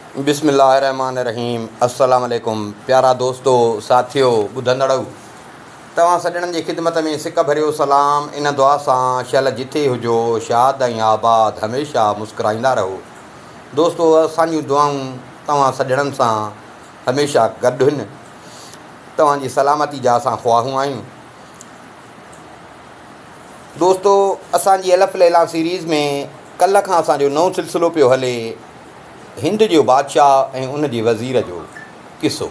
बिस्मिल्लाहिर्रहमानिर्रहीम। अस्सलाम वालेकुम प्यारा दोस्तों साथियों ॿुधंदड़ो तव्हां सॼणनि जी ख़िदमत में सिक भरियो सलाम। इन दुआ सां शल जिथे हुजो शाद ऐं आबाद हमेशह मुस्कुराईंदा रहो। दोस्तों असांजूं दुआऊं तव्हां सॼणनि सां हमेशह गॾु आहिनि। तव्हांजी सलामती जा असां ख़्वाहूं आहियूं। दोस्तों असांजी अलफ़ लैला सीरीज़ में कल्ह खां असांजो नओं सिलसिलो पियो हले हिंद जो बादशाह ऐं उन जे वज़ीर जो किसो।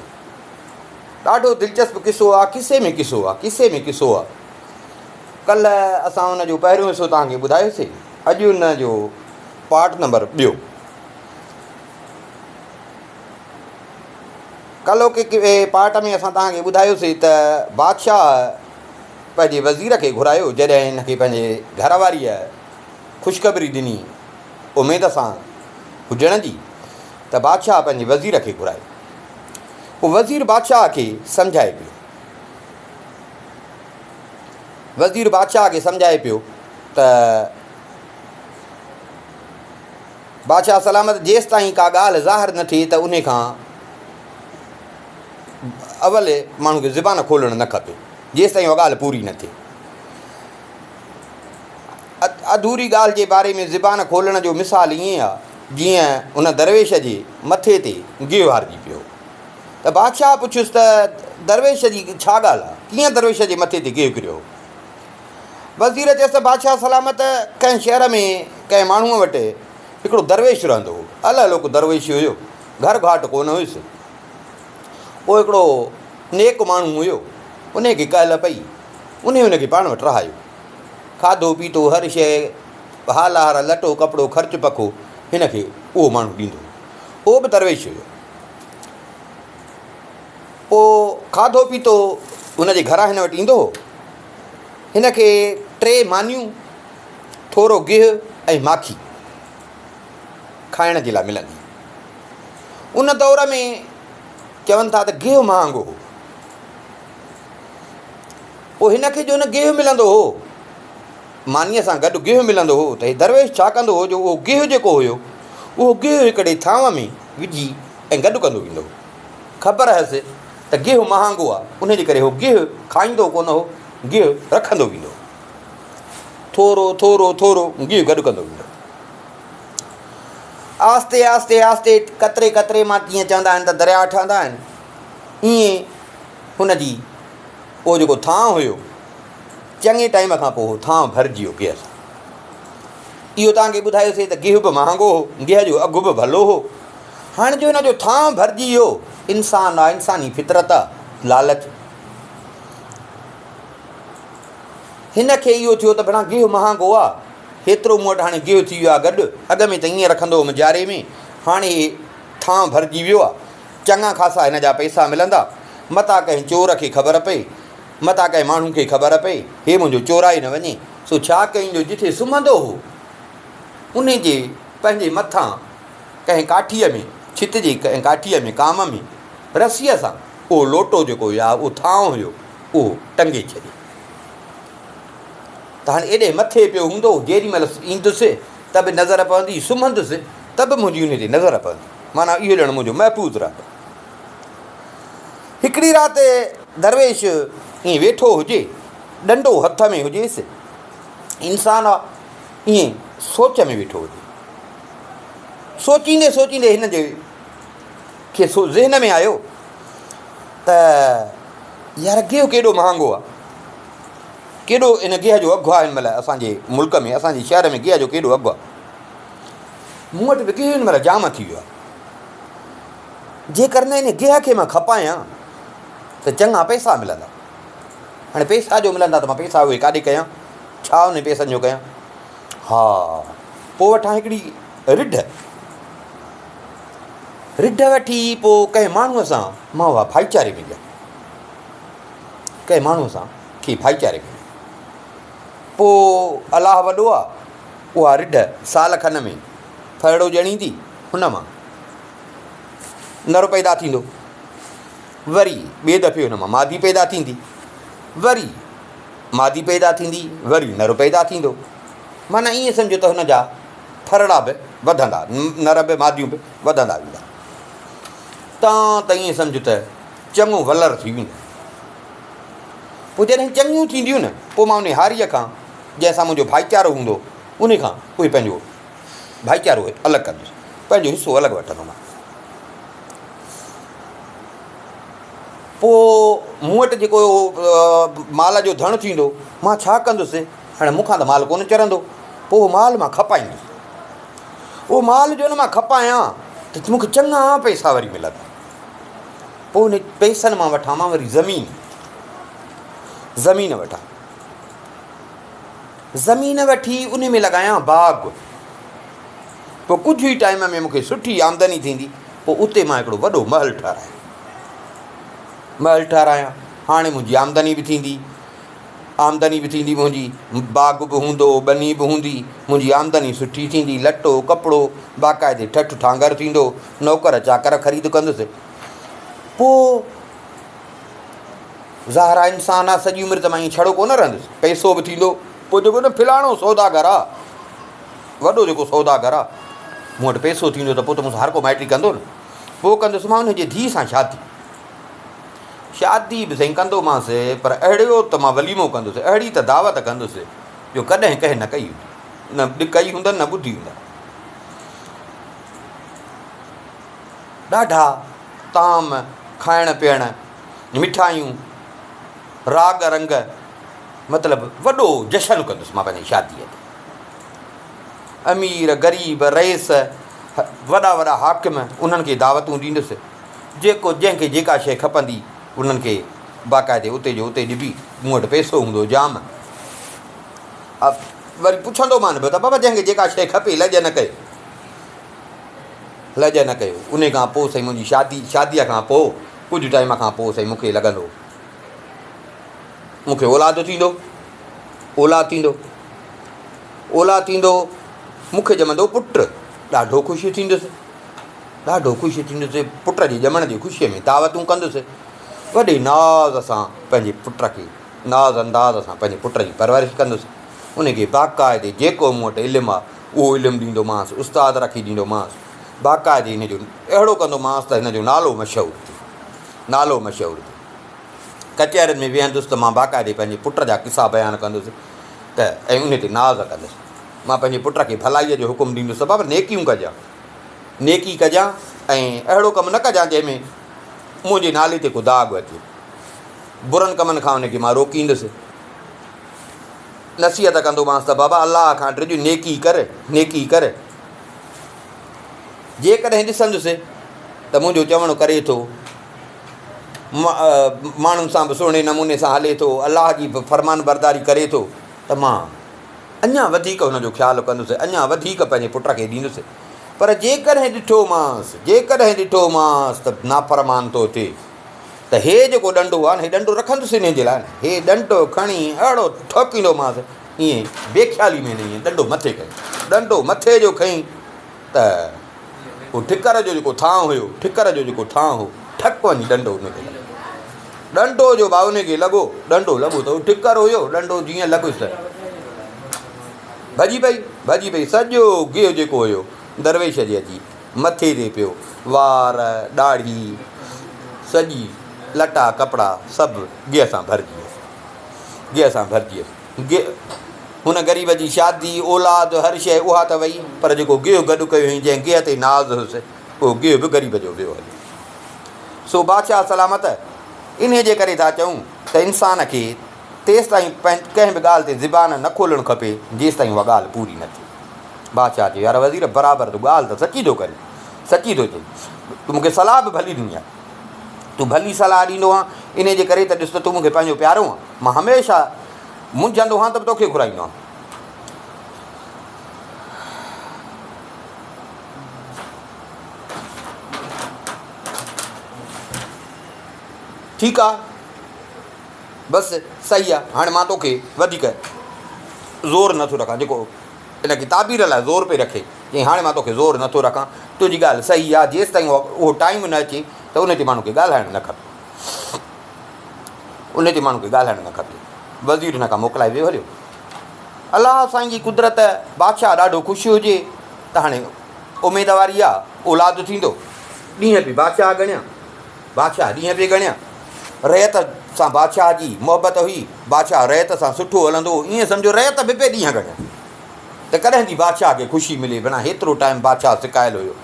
ॾाढो दिलचस्प किसो आहे। किसे में किसो आहे। कल्ह असां उन जो पहिरियों हिसो तव्हांखे ॿुधायोसीं। अॼु उन जो पार्ट नंबर 2। कल्ह के पार्ट में असां तव्हांखे ॿुधायोसीं त बादशाह पंहिंजे वज़ीर खे घुरायो। जॾहिं हिनखे पंहिंजे घरवारीअ ख़ुशख़बरी ॾिनी उमेद सां हुजण जी, त बादशाह पंहिंजे वज़ीर खे घुरायो। पोइ वज़ीर बादशाह खे सम्झाए पियो त बादशाह सलामत जेसि ताईं का ॻाल्हि ज़ाहिर न थिए त उन खां अवल माण्हू खे ज़ुबान खोलणु न खपे, जेसि ताईं उहा ॻाल्हि पूरी न थिए। अधूरी ॻाल्हि जे बारे में ज़ुबान खोलण जो मिसाल ईअं आहे जीअं उन दरवेश जे मथे ते गिहु हारजी पियो। त बादशाह पुछियुसि त दरवेश जी छा ॻाल्हि आहे, कीअं दरवेश जे मथे ते गिहु किरियो। वज़ीर चयसि त बादशाह सलामत कंहिं शहर में कंहिं माण्हूअ वटि हिकिड़ो दरवेश रहंदो हो। अलॻि दरवेश हुयो, घर घाट कोन हुयुसि। पोइ हिकिड़ो नेक माण्हू हुयो, उनखे कहल पई, उनखे पाण वटि रहायो। खाधो पीतो हर शइ, हाल हार, लटो कपिड़ो, ख़र्च पखो हिनखे उहो माण्हू ॾींदो। उहो बि दरवेश हुयो। पोइ खाधो पीतो हुनजे घरां हिन वटि ईंदो हो। हिनखे 3 मानियूं, थोरो गिहु ऐं माखी खाइण जे लाइ मिलंदी। उन दौर में चवनि था त गिहु महांगो हो। पोइ हिनखे जो न गिहु मिलंदो हो, मानीअ सां गॾु गिहु मिलंदो हो, त हीउ दरवेश छा कंदो हो जो उहो गिहु जेको हुयो उहो गिहु हिकिड़े थांव में विझी ऐं गॾु कंदो वेंदो हो। ख़बर हुअसि त गिहु महांगो आहे, उनजे करे उहो गिहु खाईंदो कोन हो, गिहु रखंदो वेंदो। थोरो गिहु गॾु कंदो वेंदो। आस्ते आस्ते कतरे मां जीअं चवंदा आहिनि त दरिया ठहंदा आहिनि, ईअं हुनजी उहो जेको थांव हुयो चङे टाइम खां पोइ थांव भरिजी वियो गिह सां। इहो तव्हांखे ॿुधायोसीं त गिहु बि महांगो हो, गिह जो अघु बि भलो हो। हाणे जो हिन जो थांव भरिजी वियो, इंसानु आहे, इंसानी फितरत आहे, लालच। हिनखे इहो थियो त भला गिहु महांगो आहे, हेतिरो मूं वटि हाणे गिहु थी वियो आहे गॾु, अॻ में त ईअं रखंदो हुउमि जारे में, हाणे थांव भरिजी वियो आहे, चङा ख़ासा हिन जा पैसा मिलंदा। मता कंहिं चोर खे ख़बर पए, मता कंहिं माण्हू खे ख़बर पए, हे मुंहिंजो चोराए न वञे, सो छा कईं, जिथे सुम्हंदो हो उन जे पंहिंजे मथां कंहिं काठीअ में, छित जे कंहिं काठीअ में, काम में रसीअ सां उहो लोटो जेको हुयो, उहो थांव हुयो, उहो टंगे छॾे। त हाणे एॾे मथे पियो हूंदो, जेॾी महिल ईंदुसि त बि नज़र पवंदी, सुम्हंदुसि त बि मुंहिंजी उन ते नज़र पवंदी। माना इहो ॼण मुंहिंजो महफ़ूज़ रहंदो। हिकिड़ी राति दरवेश ईअं वेठो हुजे, डंडो हथ में हुजेसि, इंसानु आहे, ईअं सोच में वेठो हुजे। सोचींदे हिन जे खे ज़हन में आयो त यार गिहु केॾो महांगो आहे, केॾो इन गिह जो अघु आहे। हिन महिल असांजे मुल्क में, असांजे शहर में गिह जो केॾो अघु आहे। मूं वटि बि गिहु हिन महिल जाम थी वियो आहे। जेकर न इन गिह खे मां खपायां त चङा पैसा मिलंदा। हाणे पैसा जो मिलंदा त मां पैसा उहे काॾे कयां, छा उन पैसनि जो कयां। हा, पोइ वठां हिकिड़ी रिढ वठी, पोइ कंहिं माण्हूअ सां मां उहा भाईचारे में ॾियां, कंहिं माण्हूअ सां खे भाईचारे में। पोइ अलाह वॾो आहे, उहा रिढ साल खन में फहिड़ो ॼणींदी, हुन मां नर पैदा थींदो, वरी ॿिए दफ़े हुन मां मादी पैदा थींदी, वरी मादी पैदा थींदी, वरी नर पैदा थींदो। माना ईअं सम्झो त हुन जा फरड़ा बि वधंदा, नर बि मादियूं बि वधंदा वेंदा। त ईअं सम्झ त चङो वलर थी वेंदो। पोइ जॾहिं चङियूं थींदियूं न, पोइ मां उन हारीअ खां जंहिंसां मुंहिंजो भाईचारो हूंदो उन खां उहे पंहिंजो भाईचारो अलॻि कंदुसि, पंहिंजो हिसो अलॻि वठंदोमांसि। पोइ मूं वटि जेको माल जो धणु थींदो मां छा कंदुसि, हाणे मूंखां त माल कोन चरंदो, पोइ उहो माल मां खपाईंदुसि। उहो माल जो न मां खपायां त मूंखे चङा पैसा वरी मिलंदा। पोइ उन पैसनि मां वठां मां वरी ज़मीन वठां, ज़मीन वठी उन में लॻायां बाग़। पोइ कुझु ई टाइम में मूंखे सुठी आमदनी थींदी, पोइ उते मां हिकिड़ो वॾो महल ठारायां। हाणे मुंहिंजी आमदनी बि थींदी, मुंहिंजी बाग़ बि हूंदो, बनी बि हूंदी, मुंहिंजी आमदनी सुठी थींदी, लटो कपिड़ो बाक़ाइदे ठठु ठांगर थींदो, नौकर चाकर ख़रीद कंदुसि। पोइ ज़ाहिर आहे इंसानु आहे, सॼी उमिरि त मां ईअं छड़ो कोन रहंदुसि, पैसो बि थींदो। पोइ जेको न फिलाणो सौदागर आहे, वॾो जेको सौदागर आहे, मूं वटि पैसो थींदो त पोइ त मूंसां हर को माइटी कंदो न। पोइ कंदुसि मां हुनजे धीउ सां शादी बि साईं कंदोमांसि, पर अहिड़ो त मां वलीमो कंदुसि, अहिड़ी त दावत कंदुसि जो कॾहिं कंहिं न कई हूंदी, न कई हूंदनि न ॿुधी हूंदा। ॾाढा ताम खाइण पीअण, मिठाइयूं, राग रंग, मतिलबु वॾो जशन कंदुसि मां पंहिंजी शादीअ ते। अमीर ग़रीब रईस, वॾा वॾा हाकिम, उन्हनि खे दावतूं ॾींदुसि। जंहिंखे जेका शइ खपंदी उन्हनि खे बाक़ाइदे उते जो उते ॾिबी। मूं वटि पैसो हूंदो जाम। वरी पुछंदोमांनि बि त बाबा जंहिंखे जेका शइ खपे लॼ न कयो। उन खां पोइ साईं मुंहिंजी शादीअ खां पोइ कुझु टाइम खां पोइ साईं मूंखे लॻंदो मूंखे औलाद थींदो, मूंखे ॼमंदो पुटु। ॾाढो ख़ुशी थींदुसि, पुट जे ॼमण जी ख़ुशीअ में दावतूं कंदुसि। वॾे नाज़ सां पंहिंजे पुट खे, नाज़ अंदाज़ सां पंहिंजे पुट जी परवरिश कंदुसि। उनखे बाक़ाइदे जेको मूं वटि इल्मु आहे उहो इल्मु ॾींदोमांसि, उस्ताद रखी ॾींदोमांसि। बाक़ाइदे हिन जो अहिड़ो कंदोमांसि त हिन जो नालो मशहूरु थिए। कचहरियुनि में वेहंदुसि त मां बाक़ाइदे पंहिंजे पुट जा किसा बयानु कंदुसि त ऐं उन ते नाज़ कंदुसि। मां पंहिंजे पुट खे भलाईअ जो हुकुम ॾींदुसि, बाबा नेकी कजां ऐं अहिड़ो कमु न कजां जंहिंमें मुंहिंजे नाले ते को दाग़ अचे। बुरनि कमनि खां उनखे मां रोकींदुसि, नसीहत कंदोमांसि त बाबा अलाह खां ड्रिज नेकी कर। जेकॾहिं ॾिसंदुसि त मुंहिंजो चवणो करे थो, माण्हुनि सां बि सुहिणे नमूने सां हले थो, अलाह जी बि फ़रमान बरदारी करे थो, त मां अञा वधीक हुनजो ख़्यालु कंदुसि, अञा वधीक पंहिंजे पुट खे ॾींदुसि। पर जेकॾहिं ॾिठोमांसि त नाफ़रमान थो थिए, त हे जेको ॾंडो आहे न, हे ॾंडो रखंदुसि इन जे लाइ न, हे ॾंडो खणी अहिड़ो ठोकींदोमांसि, ईअं बेख़्याली में न, ईअं ॾंडो मथे जो खईं त उहो ठिकर जो जेको थां हो ठक वञी ॾंडो जो भाउ उनखे लॻो त उहो ठिकर हुयो, ॾंडो जीअं लॻुसि त भॼी पई। सॼो गिह जेको हुयो दरवेश जे अची मथे ते पियो, वार ॾाढ़ी सॼी लटा कपिड़ा सभु गिह सां भरिजी वियसि। हुन ग़रीब जी शादी, औलाद, हर शइ उहा त वई, पर जेको गिह गॾु कयो हुई, जंहिं गिह ते नाज़ हुयुसि, उहो गिह बि ग़रीब जो वियो हलियो। सो बादशाह सलामत, इन जे करे था चऊं त इंसान खे तेसि ताईं कंहिं बि ॻाल्हि ते ज़बान न खोलणु खपे जेसि ताईं उहा ॻाल्हि पूरी न थिए। बादशाह चयो, यार वज़ीर बराबरि तूं ॻाल्हि त सची थो करे, सची थो चई, तूं मूंखे सलाह बि भली ॾिनी आहे, तूं भली सलाह ॾींदो आहे। इन जे करे त ॾिस त तूं मूंखे पंहिंजो प्यारो आहे, मां हमेशह मुंझंदो आहियां त बि तोखे घुराईंदो आहियां। ठीकु आहे, बसि सही आहे, हाणे मां तोखे वधीक ज़ोर नथो रखां, जेको इन खे ताबीर लाइ ज़ोर पे रखे, चई हाणे मां तोखे ज़ोर नथो रखां, तुंहिंजी ॻाल्हि सही आहे, जेसि ताईं उहो टाइम न अचे त उन ते माण्हू खे ॻाल्हाइणु न खपे। वज़ीर हिन खां मोकिलाए वियो हलियो। अलाह साईं जी कुदरत, बादशाह ॾाढो ख़ुशि हुजे त हाणे उमेदवारी आहे, औलाद थींदो। ॾींहं बि बादशाह ॻणिया, बादशाह ॾींहं बि ॻणिया। रयत सां बादशाह जी मुहबत हुई, बादशाह रयत सां सुठो हलंदो हो, ईअं सम्झो रयत बि पे ॾींहं ॻणिया त कॾहिं जी बादशाह खे ख़ुशी मिले। बिना हेतिरो टाइम बादशाह सिकायल हुयो,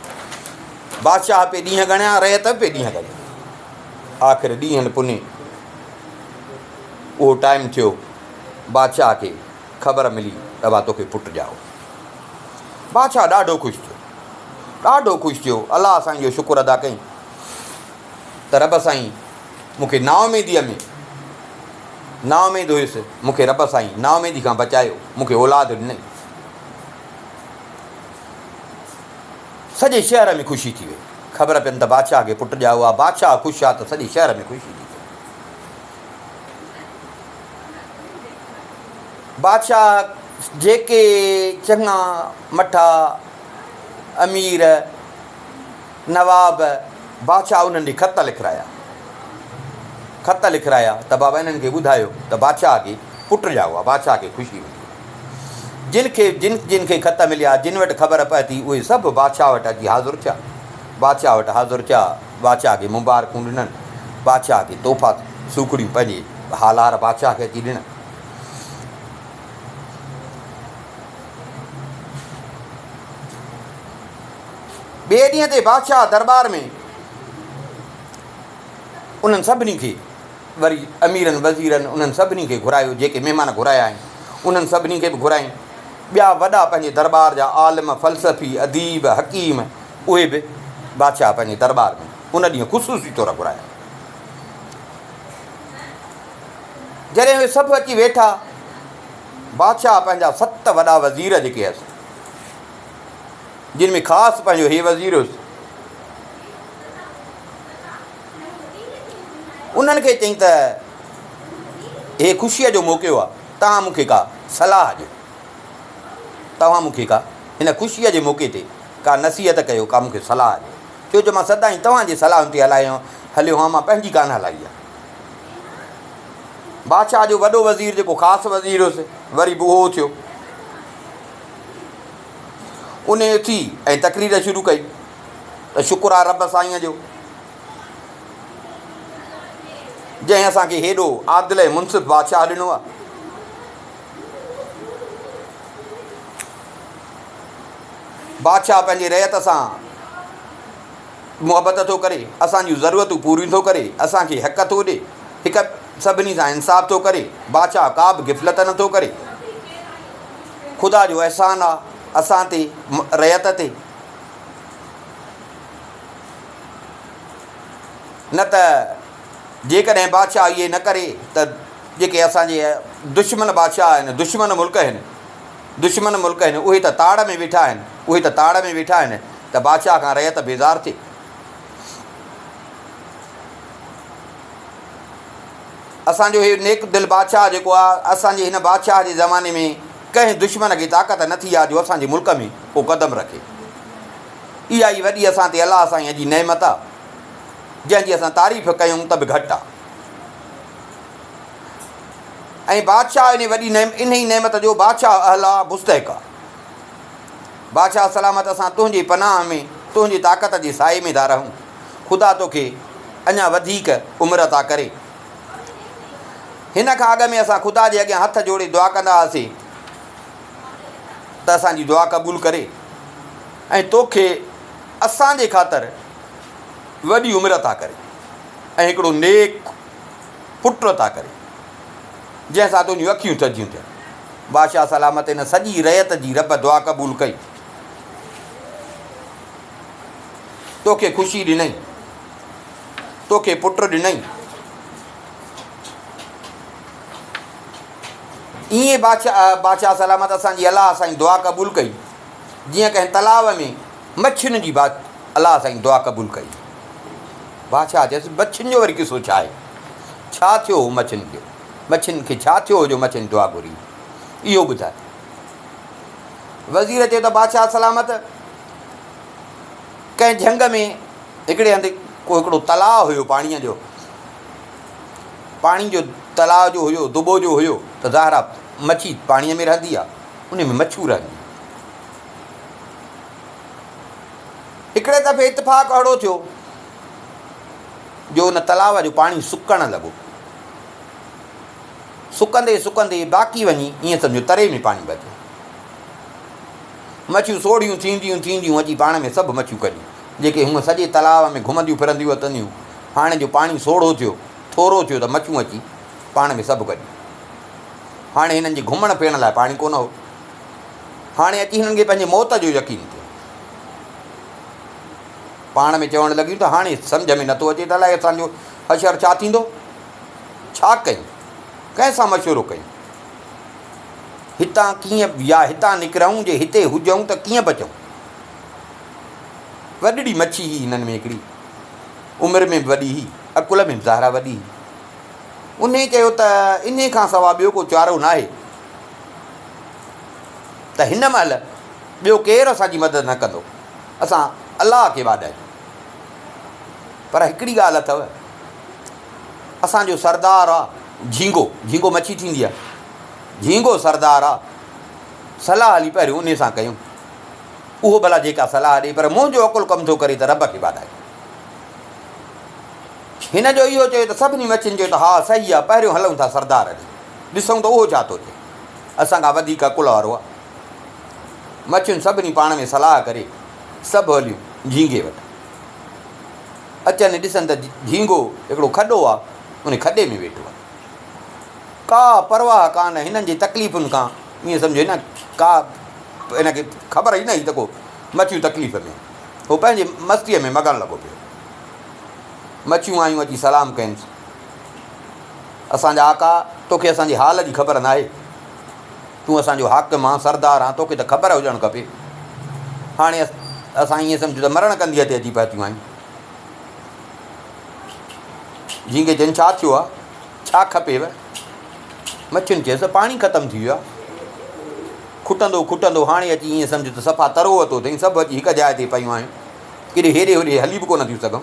बादशाह पे ॾींहं ॻणिया, रयत पे ॾींहं ॻणिया। आख़िर ॾींहंनि पुने उहो टाइम थियो, बादशाह खे ख़बर मिली त भाउ तोखे पुटु ॼाओ। बादशाह ॾाढो ख़ुशि थियो, ॾाढो ख़ुशि थियो। अलाह साईं जो शुकुरु अदा कई त रब साईं मूंखे नाउमीदीअ में, नाउमीद हुयुसि, मूंखे रब साईं नाउमीदी खां बचायो, मूंखे औलाद ॾिनई। सॼे शहर में ख़ुशी थी वई, ख़बर पियनि त बादशाह खे पुटु ॼाओ आहे। बादशाह ख़ुशि आहे त सॼे शहर में ख़ुशी थी वई। बादशाह जेके चङा मठा अमीर नवाब, बादशाह उन्हनि ॾे ख़त लिखाया, ख़त लिखाया त बाबा इन्हनि खे ॿुधायो त बादशाह खे पुटु ॼाओ आहे। बादशाह खे ख़ुशी हुई। जिन खे ख़त मिलिया, जिन वटि ख़बर पए थी, उहे सभु बादशाह वटि अची हाज़ुरु थिया। बादशाह वटि हाज़ुरु थिया, बादशाह खे मुबारकूं ॾिननि, बादशाह खे तोहफ़ा सूखड़ियूं पंहिंजे हालार बादशाह खे अची ॾिननि। ॿिए ॾींहं ते बादशाह दरबार में उन्हनि सभिनी खे, वरी अमीरनि वज़ीरनि उन्हनि सभिनी खे घुरायो, जेके महिमान घुराया आहिनि उन्हनि सभिनी खे बि घुराई। ॿिया वॾा पंहिंजे दरबार जा आलिम, फ़लसफ़ी, अदीब, हकीम, उहे बि बादशाह पंहिंजे दरबार में उन ॾींहुं ख़ुशूसी तौरु घुराया। जॾहिं उहे सभु अची वेठा, बादशाह पंहिंजा 7 वॾा वज़ीर जेके हुअसि, जिन में ख़ासि पंहिंजो हे वज़ीर हुयुसि, उन्हनि खे चई त हे ख़ुशीअ जो मौक़ो आहे, तव्हां मूंखे का सलाह ॾियो, तव्हां मूंखे का हिन ख़ुशीअ जे मौक़े ते का नसीहत कयो, का मूंखे सलाह ॾियो। छो जो मां सदाईं तव्हांजे सलाहनि ते हलियो आहियां, मां पंहिंजी कान हलाई आहे। बादशाह जो वॾो वज़ीर जेको ख़ासि वज़ीर हुयुसि, वरी बि उहो थियो। उन उथी ऐं तक़रीर शुरू कई त शुकुरु आहे रब साईंअ जो, जंहिं असांखे हेॾो आदिल ऐं मुनसिफ़ बादशाह ॾिनो आहे। बादशाह पंहिंजे रयत सां मुहबत थो करे, असांजूं ज़रूरतूं पूरियूं थो करे, असांखे हक़ थो ॾिए, हिकु सभिनी सां इंसाफ़ थो करे। बादशाह का बि गिफ़लत नथो करे। ख़ुदा जो अहसान आहे असां ते, रयत ते। न त जेकॾहिं बादशाह इहे न करे त जेके असांजे दुश्मन बादशाह आहिनि, दुश्मन मुल्क आहिनि, उहे त ताड़ में वेठा आहिनि, त बादशाह खां रयत बेज़ार थिए। असांजो हे नेक दिलि बादशाह जेको आहे, असांजे हिन बादशाह जे ज़माने में कंहिं दुश्मन खे ताक़त न थी आहे जो असांजे मुल्क में को क़दम रखे। इहा ई वॾी असां ते अलाह साईं जी नेमत आहे, जंहिंजी असां तारीफ़ कयूं त बि घटि आहे। ऐं बादशाह इन वॾी इन ई नेमत जो बादशाह अहल आहे, मुस्तहिक़ आहे। बादशाह सलामत, असां तुंहिंजे पनाह में, तुंहिंजी ताक़त जे साए में था रहूं। ख़ुदा तोखे अञा वधीक उमिरि अता करे। हिन खां अॻु में असां ख़ुदा जे अॻियां हथ जोड़े दुआ कंदा हुआसीं त असांजी दुआ क़बूलु करे ऐं तोखे असांजे ख़ातिर वॾी उमिरि अता करे ऐं हिकिड़ो नेक पुटु अता करे, जंहिंसां तुंहिंजियूं अखियूं थधियूं थियनि। बादशाह सलामत हिन सॼी रयत जी रब दुआ क़बूलु कई, तोखे ख़ुशी ॾिनई, तोखे पुटु ॾिनई। ईअं बादशाह सलामत असांजी अलाह साईं दुआ क़बूलु कई, जीअं कंहिं तलाव में मच्छियुनि जी अलाह साईं दुआ क़बूलु कई। बादशाह चयसि मच्छियुनि जो वरी किसो छा आहे, छा थियो हो मच्छियुनि खे छा थियो हो जो मच्छियुनि दुआ घुरी, इहो ॿुधाए। वज़ीर चयो त बादशाह सलामत कंहिं झंग में हिकिड़े हंधि हिकिड़ो तलाउ हुयो, पाणी जो तलाउ जो हुयो, दुॿो जो हुयो, त ज़ाहिर आहे मच्छी पाणीअ में रहंदी आहे, उन में मच्छियूं रहंदियूं। हिकिड़े दफ़े इतफ़ाक़ अहिड़ो थियो जो उन तलाव जो पाणी सुकणु लॻो। सुकंदे सुकंदे बाक़ी वञी ईअं सम्झो तरे में पाणी बचियो। मच्छियूं सोढ़ियूं थींदियूं थींदियूं अची पाण में सभु मच्छियूं कढियूं, जेके हूअं सॼे तलाव में घुमंदियूं फिरंदियूं अथंदियूं। हाणे जो पाणी सोढ़ो थियो, थोरो थियो त मच्छियूं अची पाण में सभु कढियूं। हाणे हिननि जे घुमण फिरण लाइ पाणी कोन हो। हाणे अची हिननि खे पंहिंजे मौत जो यकीन थियो। पाण में चवणु लॻियूं त हाणे सम्झ में नथो अचे त अलाए असांजो हशर छा थींदो, छा कयूं, कंहिंसां मशवरो कयूं, हितां कीअं या हितां निकिरूं, जे हिते हुजूं त कीअं बचूं। वॾड़ी मच्छी ही हिननि में हिकिड़ी, उमिरि में बि वॾी हुई, अकुल में बि ज़ाहिरा वॾी हुई। उन चयो त इन खां सवाइ ॿियो को चारो न आहे त हिन महिल ॿियो केरु असांजी मदद न कंदो, असां अलाह खे वाॾायूं। पर हिकिड़ी ॻाल्हि अथव, असांजो सरदार आहे झींगो, झींगो मच्छी थींदी आहे, झींगो सरदार आहे। सलाह हली पहिरियों उन सां कयूं, उहो भला जेका सलाह ॾिए, पर मुंहिंजो अकुलु कमु थो करे त रब खे वाॾायूं। हिन जो इहो चयो त सभिनी मच्छियुनि चयो त हा सही आहे, पहिरियों हलूं था सरदार ॾे, ॾिसूं त उहो छा थो थिए, असांखां वधीक अकुल वारो आहे। मच्छियुनि सभिनी पाण में सलाह करे सभु हलियूं झींगे वटि। अचनि ॾिसनि त झींगो हिकिड़ो खॾो आहे, उन खॾे में वेठो आहे। का परवाह कान हिननि जी तकलीफ़ुनि खां, ईअं सम्झो न का हिनखे ख़बर ई न हुई त को मच्छियूं तकलीफ़ में, उहो पंहिंजे मस्तीअ में मगन लॻो पियो। मच्छियूं आयूं अची सलाम कयुनि, असांजा आका तोखे असांजे हाल जी ख़बर न आहे, तूं असांजो हाकिम आहे, सरदार आहे, तोखे त ख़बर हुजणु खपे। हाणे असां ईअं सम्झो त मरण कंदीअ ते अची पहुतियूं आहियूं। झींगे चवनि छा थियो आहे, छा खपेव? मच्छियुनि चयसि पाणी ख़तमु थी वियो आहे, खुटंदो खुटंदो हाणे अची ईअं सम्झो त सफ़ा तरो वरितो अथई, सभु अची हिकु जाइ ते पयूं आहियूं, किथे हेॾे होॾे हली बि कोन थियूं सघूं।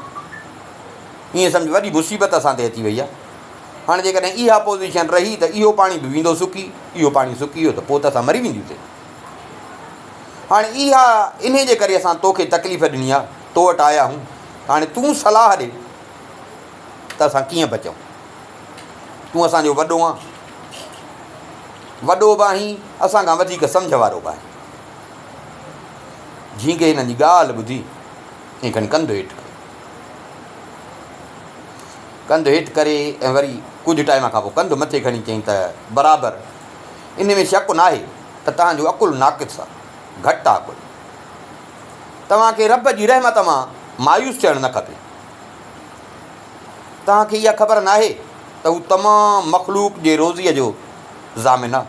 ईअं सम्झो वॾी मुसीबत असां ते अची वई आहे। हाणे जेकॾहिं इहा पोज़ीशन रही त इहो पाणी बि वेंदो सुकी, इहो पाणी सुकी वियो त पोइ त असां मरी वेंदियूंसीं। हाणे इहा इन जे करे असां तोखे तकलीफ़ ॾिनी आहे, तो वटि आया आहियूं, हाणे तूं सलाह ॾे त असां कीअं बचूं। तूं असांजो वॾो आहे, वॾो बि आहीं, असांखां वधीक सम्झ वारो बि आहे। झींगे हिननि जी ॻाल्हि ॿुधी ईअं खणी कंधु हेठि कयो, कंधु हेठि करे ऐं वरी कुझु टाइम खां पोइ कंधु मथे खणी चयईं त बराबरि, इन में शक न आहे त तव्हांजो अकुलु नाक़िस आहे, घटि आहे अकुलु। तव्हांखे रब जी रहमत मां मायूस थियणु न खपे। तव्हांखे इहा ख़बर न आहे त हू तमामु मख़लूक जे रोज़ीअ जो ज़ामिन आहे।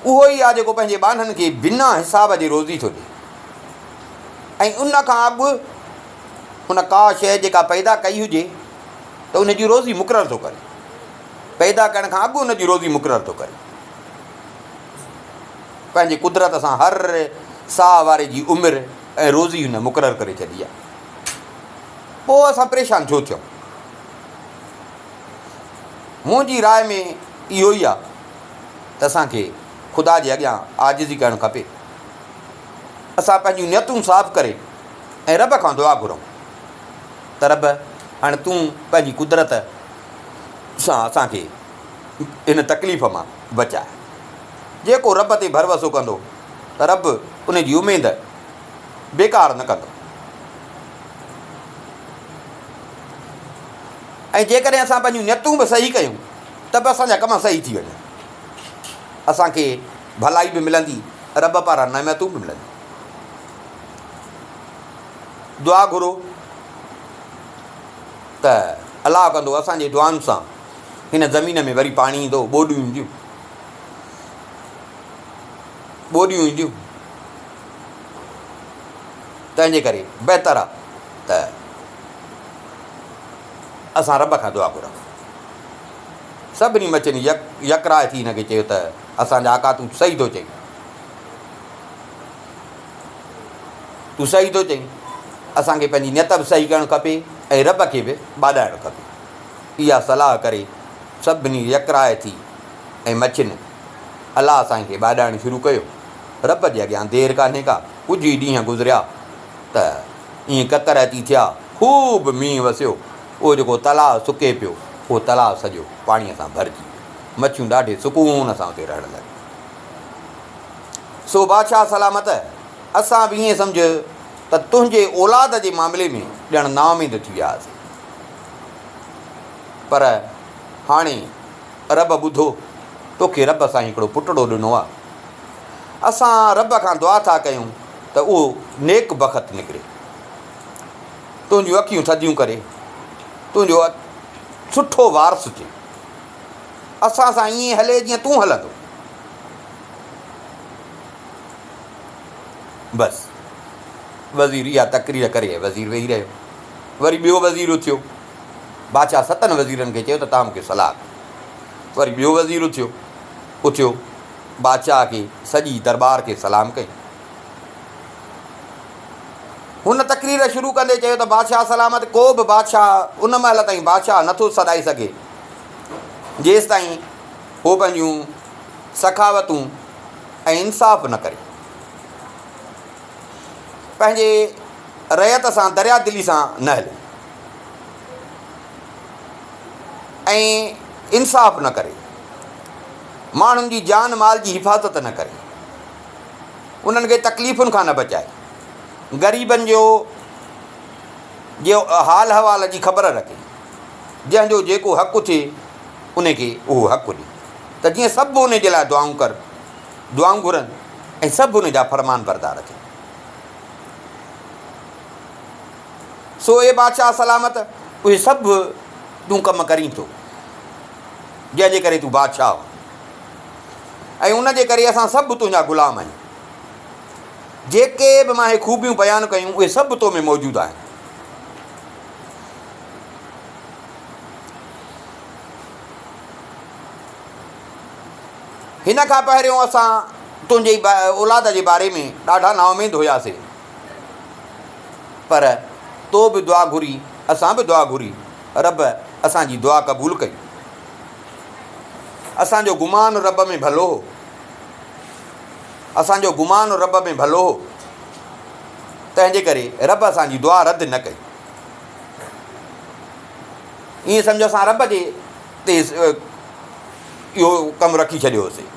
उहो ई आहे जेको पंहिंजे ॿारनि खे बिना हिसाब जे रोज़ी थो ॾिए, ऐं उन खां अॻु हुन का शइ जेका पैदा कई हुजे त उनजी रोज़ी मुक़ररु थो करे, पैदा करण खां अॻु उनजी रोज़ी मुक़ररु थो करे। पंहिंजे कुदरत सां हर साह वारे जी उमिरि ऐं रोज़ी हुन मुक़ररु करे छॾी आहे। पोइ असां परेशान छो थियूं? मुंहिंजी राय में इहो ई आहे त असांखे ख़ुदा जे अॻियां आजिज़ी करणु खपे। असां पंहिंजूं नियतूं साफ़ु करे ऐं रब खां दुआ घुरूं त रब हाणे तूं पंहिंजी कुदरत सां असांखे इन तकलीफ़ मां बचाए। जेको रब ते भरवसो कंदो त रब उन जी उमेद बेकार न कंदो। ऐं जेकॾहिं असां पंहिंजूं नियतूं बि सही कयूं त बि असांजा कम सही थी वञनि, असांखे भलाई बि मिलंदी, रब पारां नेमतूं बि मिलंदियूं। दुआ घुरो त अलाह कंदो असांजे दुआनि सां हिन ज़मीन में वरी पाणी ईंदो, ॿोॾियूं ईंदियूं, ॿोॾियूं ईंदियूं। तंहिंजे करे बहितर आहे त असां रब खां दुआ घुरूं। सभिनी मच्छियुनि यकराए थी हिनखे चयो त असांजा आका तूं सही थो चईं, तूं सही थो चईं, असांखे पंहिंजी नियत बि सही करणु खपे ऐं रब खे बि ॿाॾाइणु खपे। इहा सलाह करे सभिनी यकराए थी ऐं मच्छियुनि अलाह साईं खे ॿाॾाइणु शुरू कयो। रब जे अॻियां देरि कान्हे का, कुझु ई ॾींहं गुज़रिया त ईअं कतर अची थिया, ख़ूब मींहुं वसियो, उहो जेको तलाउ सुके पियो, उहो तलाउ सॼो पाणीअ सां भरिजी वियो। मच्छियूं ॾाढे सुकून सां उते रहण लॻियूं। सो बादशाह सलामत, असां बि ईअं सम्झ त तुंहिंजे औलाद जे मामले में ॼण नाउमीद थी वियासीं। पर हाणे रब ॿुधो, तोखे रब सां हिकिड़ो पुटड़ो ॾिनो आहे। असां रब खां दुआ था कयूं त उहो नेक बख़त निकिरे, तुंहिंजियूं अखियूं थधियूं करे, तुंहिंजो सुठो वारस थिए, असां सां ईअं हले जीअं तूं हलंदो। बसि वज़ीर इहा तक़रीर करे वज़ीर वेही रहियो। वरी ॿियो वज़ीर उथियो। बादशाह 7 वज़ीरनि खे चयो त तव्हां मूंखे सलाह कयो। वरी ॿियो वज़ीर उथियो, बादशाह खे सॼी दरबार खे सलाम कई। हुन तक़रीर शुरू कंदे चयो त बादशाह सलामत, को बि बादशाह उन महिल ताईं बादशाह नथो सॾाए सघे जेसि ताईं उहो पंहिंजूं सखावतूं ऐं इंसाफ़ न करे, पंहिंजे रयत सां दरिया दिली सां न हले ऐं इंसाफ़ न करे, माण्हुनि जी जान माल जी हिफ़ाज़त न करे, उन्हनि खे तकलीफ़ुनि खां न बचाए, ग़रीबनि जो हाल अहिवाल जी ख़बर रखे, जंहिंजो जेको हक़ु थिए उनखे उहो हक़ु ॾे, त जीअं सभु उन जे लाइ दुआऊं घुरनि ऐं सभु उन जा फरमान बरदार थियनि। सो ए बादशाह सलामत, उहे सभु तूं कमु करीं थो जंहिंजे करे तूं बादशाह ऐं उन जे करे असां सभु तुंहिंजा ग़ुलाम आहियूं। जेके बि मां हे ख़ूबियूं बयानु कयूं उहे सभु तो में मौजूदु आहिनि। हिन खां पहिरियों असां तुंहिंजे औलाद जे बारे में ॾाढा नाउमीद हुआसीं, पर तो बि दुआ घुरी, असां बि दुआ घुरी, रब असांजी दुआ क़बूल कई। असांजो गुमान रब में भलो हो, असांजो गुमान रब में भलो हो, तंहिंजे करे रब असांजी दुआ रद्द न कई। ईअं सम्झो असां रब जे ते इहो कमु रखी छॾियोसीं।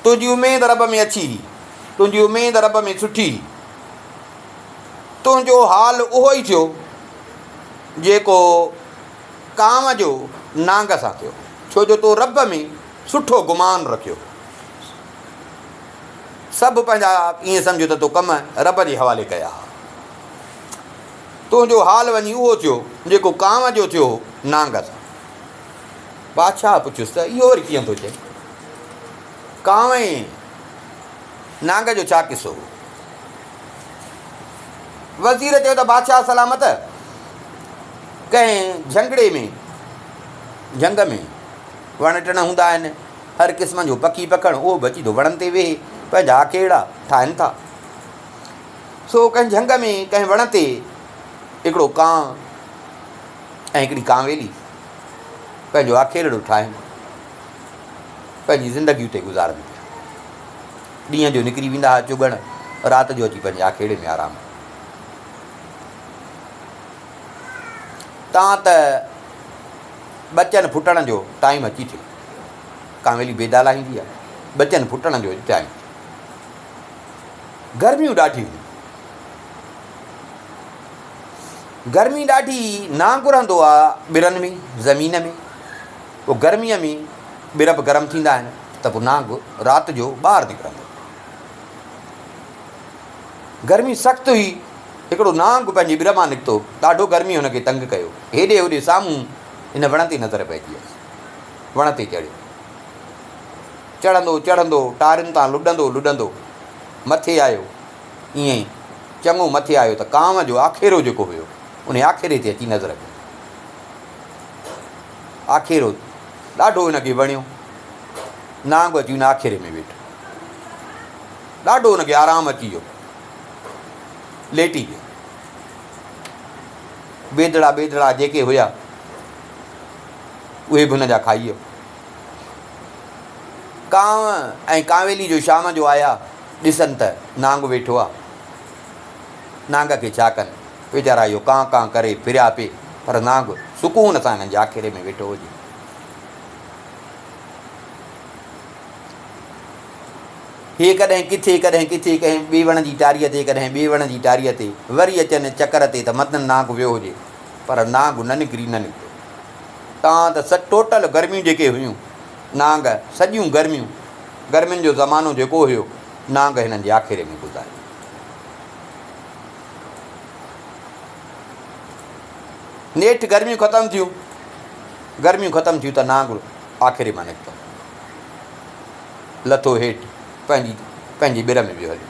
तुंहिंजी उमेद रब में अची, तुंहिंजी उमेद रब में सुठी, तुंहिंजो हाल उहो ई थियो जेको कांव जो नांग सां थियो, छो जो तो रब में सुठो गुमान रखियो। सभु पंहिंजा ईअं सम्झो त तो कम रब जे हवाले कया। तुंहिंजो हाल वञी उहो थियो जेको कांव जो थियो नांग सां। बादशाह पुछियुसि त इहो वरी कीअं थो चए, कांव ऐं नांग जो छा किसो हो? वज़ीर चयो त बादशाह सलामत, कंहिं झंगड़े में जंग में वण टिण हूंदा आहिनि, हर क़िस्म जो पखी पखण, उहो बि अची थो वणनि ते वेहे पंहिंजा आखेड़ा ठाहिनि था। सो कंहिं झंग में कंहिं वण ते हिकिड़ो कांव ऐं हिकिड़ी कांवेली पंहिंजो आखेड़ो ठाहिनि, पंहिंजी ज़िंदगी उते गुज़ारनि पिया। ॾींहं जो निकिरी वेंदा हुआ चुगण, राति जो अची पंहिंजे आखेड़े में आराम। तव्हां त बचन फुटण जो टाइम अची थियो, कांवेली बेदा लाहींदी आहे, बचन फुटण जो टाइम। गर्मियूं ॾाढियूं, गर्मी ॾाढी, नांग रहंदो आहे ॿिरनि में, ज़मीन में। पोइ गर्मीअ में ॿिर बि गरम थींदा आहिनि त पोइ नांग राति जो ॿाहिरि निकिरंदो। गर्मी सख़्तु हुई, हिकिड़ो नांग पंहिंजे ॿिर मां निकितो, ॾाढो गर्मी हुनखे तंग कयो, हेॾे होॾे साम्हूं हिन वण ते नज़र पइजी वियसि। वण ते चढ़ियो, चढ़ंदो चढ़ंदो टारियुनि तां लुॾंदो मथे आयो। ईअं ई चङो मथे आयो त कांव जो आखेरो जेको हुयो उन आखेरे ते अची नज़र पियो। आखेरो ॾाढो हिनखे वणियो, नांग अची हुन आखेरे में वेठो, ॾाढो हुनखे आरामु अची वियो, लेटी वियो। बेदड़ा जेके हुया उहे बि हुन जा खाई वियो। कांव ऐं कांवेली जो शाम जो आया, ॾिसनि त नांग वेठो आहे। नांग खे छा कनि, वीचारा इहो कां कां करे फिरिया पिए, पर नांग सुकून सां हिननि जे आख़िरे में वेठो हुजे। हे कॾहिं किथे कंहिं ॿिए वण जी टारीअ ते, कॾहिं ॿिए वण जी टारीअ ते वरी अचनि चकर ते त मथनि नांग वियो हुजे, पर नांग न निकितो। तव्हां त टोटल गर्मियूं जेके हुयूं, नांग सॼियूं गर्मियुनि जो ज़मानो जेको हुयो, नांग हिननि जे आख़िरे में गुज़ारियो। नेठि गर्मियूं ख़तमु थियूं त नांग आख़िरे मां निकितो, लथो हेठि, पंहिंजी ॿिर में वियो हलियो।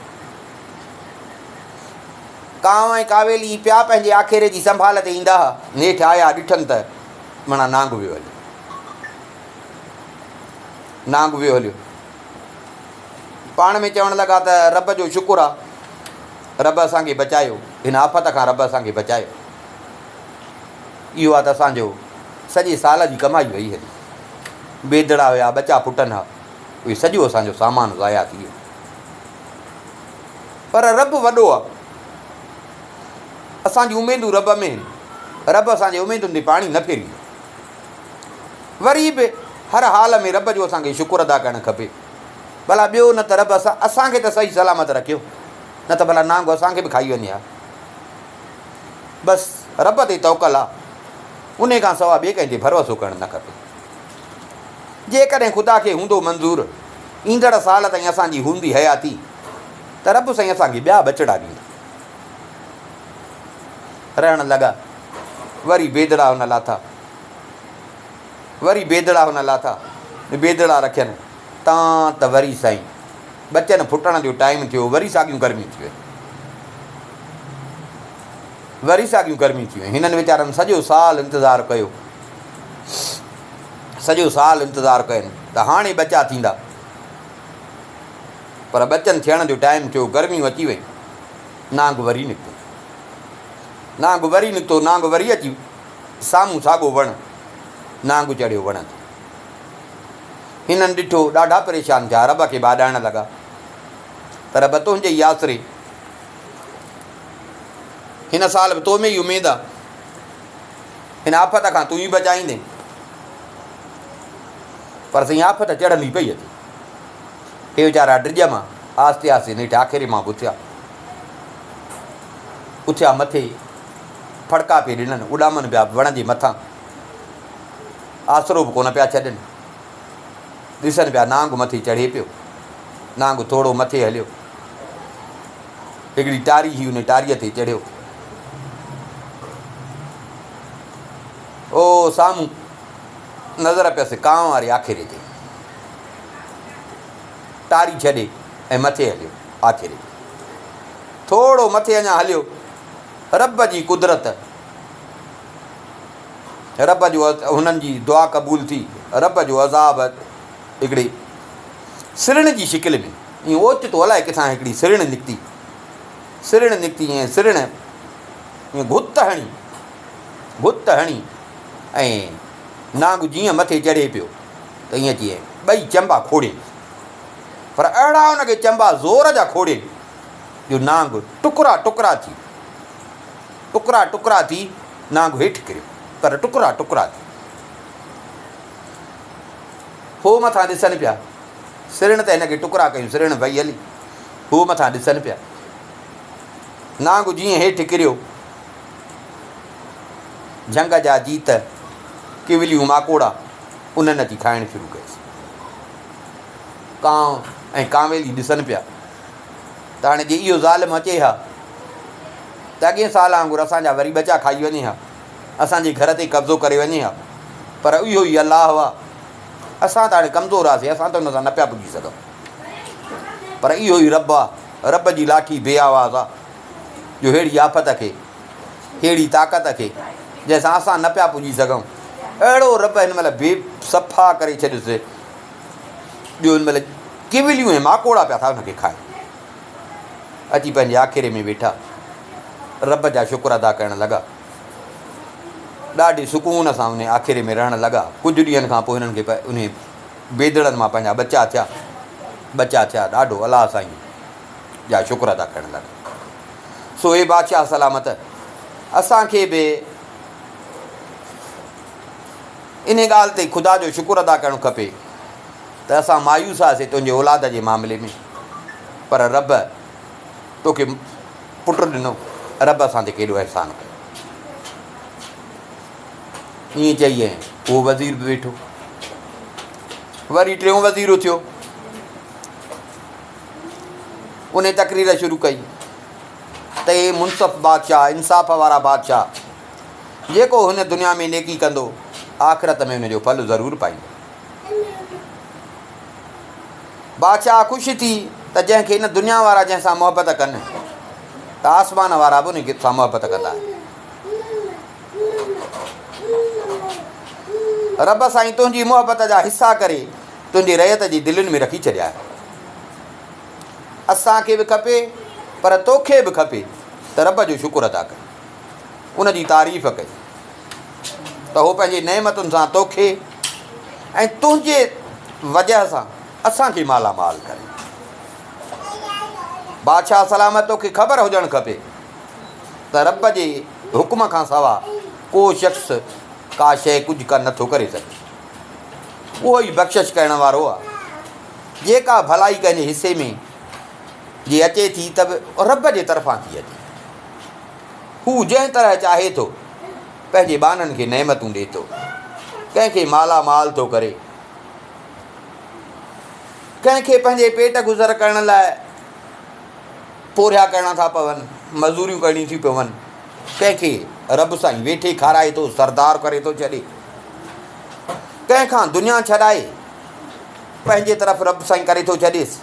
कांव ऐं कावेली पिया पंहिंजे आख़िरे जी संभाल ते ईंदा हुआ, नेठि आया ॾिठनि त माना नांग वियो हलियो। पाण में चवणु लॻा त रब जो शुकुरु आहे, रब असांखे बचायो, हिन आफ़त खां रब असांखे बचायो। इहो आहे त असांजो सॼे साल जी कमाई वई हली। बेदड़ा हुया, ॿचा फुटनि हा, उहे सॼो असांजो सामान ज़ाया थी वियो। पर रब वॾो आहे, असांजी उमेदूं रब में आहिनि, रब असांजे उमेदुनि ते पाणी न फेरींदो। वरी बि हर हाल में रब जो असांखे शुकुरु अदा करणु खपे। भला ॿियो न त रब असांखे त सही सलामत रखियो, न त भला नांग असांखे बि खाई वञे हा। बसि रब ते तवकल आहे, उन खां सवाइ ॿिए कंहिं ते भरोसो करणु न खपे। जेकॾहिं ख़ुदा खे हूंदो मंज़ूरु ईंदड़ साल ताईं असांजी हूंदी हयाती त रब साईं असांखे ॿिया बचड़ा ॾींदा। रहण लॻा, वरी बेदड़ा हुन लाथा, बेदड़ा रखियनि तां त वरी साईं बचनि फुटण जो टाइम थियो, वरी साॻियूं गर्मियूं थी वियूं। हिननि वीचारनि सॼो साल इंतज़ारु कयनि त हाणे बचा थींदा, पर बचनि थियण जो टाइम थियो, गर्मियूं अची वयूं, नांग वरी निकितो, नांग वरी अची साम्हूं साॻियो वण, नांग चढ़ियो वण ते। हिननि ॾिठो, ॾाढा परेशान थिया, रब खे बाॾाइण लॻा त रब तुंहिंजे ई आसिरे, हिन साल बि तो में ई उमेदु आहे, हिन आफ़त खां तूं ई बचाईंदे। पर साईं आफ़त चढ़ंदी पई अचे, हे वीचारा ड्रिज मां आस्ते आस्ते नेठि आख़िरी मां उथिया मथे, फड़का पिए ॾिननि, उॾामनि पिया वण जे मथां, आसिरो बि कोन पिया छॾनि। ॾिसनि पिया नांग मथे चढ़े पियो, नांग थोरो मथे हलियो, हिकिड़ी टारी हुई, उन टारीअ ते चढ़ियो। ओ साम्हूं नज़र पियसि कांव वारे आख़िरे ते, टारी छॾे ऐं मथे हलियो आख़िरे, थोरो मथे अञा हलियो। रब जी कुदरत, रब जो हुननि जी दुआ क़बूल थी, रब जो अज़ाब हिकिड़ी सिरण जी शिकिल में, ईअं ओचितो अलाए किथां हिकिड़ी सिरण निकिती, ईअं सिरण ईअं घुत हणी ऐं नांग जीअं मथे चढ़े पियो त ईअं जीअं ॿई चंबा खोड़े, पर अहिड़ा हुनखे चंबा ज़ोर जा खोड़े जो नांग टुकड़ा टुकड़ा थी नांग हेठि किरियो, पर टुकड़ा थी। हो मथां ॾिसनि पिया, सिरण त हिनखे टुकड़ा कयूं, सिरण भई हली, हो मथां ॾिसनि पिया, नांग जीअं हेठि किरियो, झंग जा जीत, किवलियूं माकोड़ा उन्हनि अची खाइणु शुरू कयसि। कांव ऐं कावेली ॾिसनि पिया त हाणे जे इहो ज़ालिम अचे हा त अॻे साल वांगुरु असांजा वरी ॿचा खाई वञे हा, असांजे घर ते कब्ज़ो करे वञे हा, पर इहो ई अलाह हुआ, असां त हाणे कमज़ोर हुआसीं, असां त हुन सां न पिया पुॼी सघूं, पर इहो ई रब आहे, रब जी लाठी बे आवाज़ आहे जो अहिड़ी आफ़त खे, अहिड़ी ताक़त खे जंहिंसां असां न पिया पुॼी सघूं, अहिड़ो रब हिन महिल सफ़ा करे छॾियोसि जो हिन महिल किवलियूं ऐं माकोड़ा पिया था हुनखे खाए। अची पंहिंजे आख़िरे में वेठा रब जा शुक्र अदा करणु लॻा, ॾाढे सुकून सां उन आख़िरे में रहणु लॻा। कुझु ॾींहंनि खां पोइ हिननि खे उन बेदड़नि मां पंहिंजा बचा थिया, ॾाढो अलाह साईं जा शुक्र अदा करणु लॻा। सो हे बादशाह सलामत, असांखे बि इन ॻाल्हि ते ख़ुदा जो शुकुरु अदा करणु खपे त असां मायूस हुआसीं तुंहिंजे औलाद जे मामले में, पर रब तोखे पुटु ॾिनो, रब असां ते केॾो अहसान कयो। ईअं चई ऐं उहो वज़ीर बि वेठो। वरी टियों वज़ीर थियो, उन तकरीर शुरू कई त हे मुनसफ़ बादशाह, इंसाफ़ वारा बादशाह, जेको हुन दुनिया में नेकी कंदो आख़िरत में हुनजो फल ज़रूरु पाईंदो। बादशाह ख़ुशि थी त जंहिंखे हिन दुनिया वारा जंहिंसां मुहबत कनि त आसमान वारा बि उन सां मुहबत कंदा आहिनि। रब साईं तुंहिंजी मुहबत जा हिसा करे तुंहिंजी रयत जी दिलनि में रखी छॾिया आहे। असांखे बि खपे, पर तोखे बि खपे त रब जो शुकुरु अदा कई, उन जी तारीफ़ कई त उहो पंहिंजे नेमतुनि सां तोखे ऐं तुंहिंजे वजह सां असांखे मालामाल करे। बादशाह सलामत तोखे ख़बर हुजणु खपे त रब जे हुकुम खां सवा को शख़्स का शइ कुझु कर नथो करे सघे। उहो ई बख़्शिश करण वारो आहे। जेका भलाई कंहिंजे हिसे में जे अचे थी त बि रब जे तरफ़ां थी अचे। हू जंहिं तरह चाहे थो पंहिंजे ॿाननि खे नेमतूं ॾिए थो, कंहिंखे मालामाल थो करे, कंहिंखे पंहिंजे पेट गुज़र करण लाइ पोरिया करणा था पवनि, मज़ूरियूं करणियूं थी पवनि, कंहिंखे रब साईं वेठे खाराए थो, सरदार करे थो छॾे, कंहिंखां दुनिया छॾाए पंहिंजे तरफ़ रब साईं करे थो छॾेसि।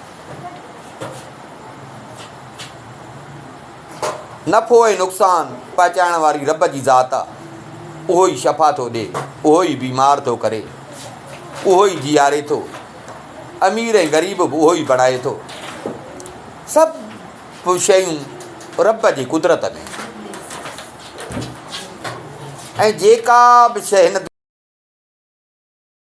नफ़ो ऐं नुक़सानु पहुचाइण वारी रब जी ज़ात आहे। उहो ई शफ़ा थो ॾिए, उहो ई बीमार थो करे, उहो ई जीआरे थो, अमीर ऐं ग़रीब बि उहो ई बणाए थो। सभु शयूं रब जी कुदरत में। ऐं जेका बि शइ हिन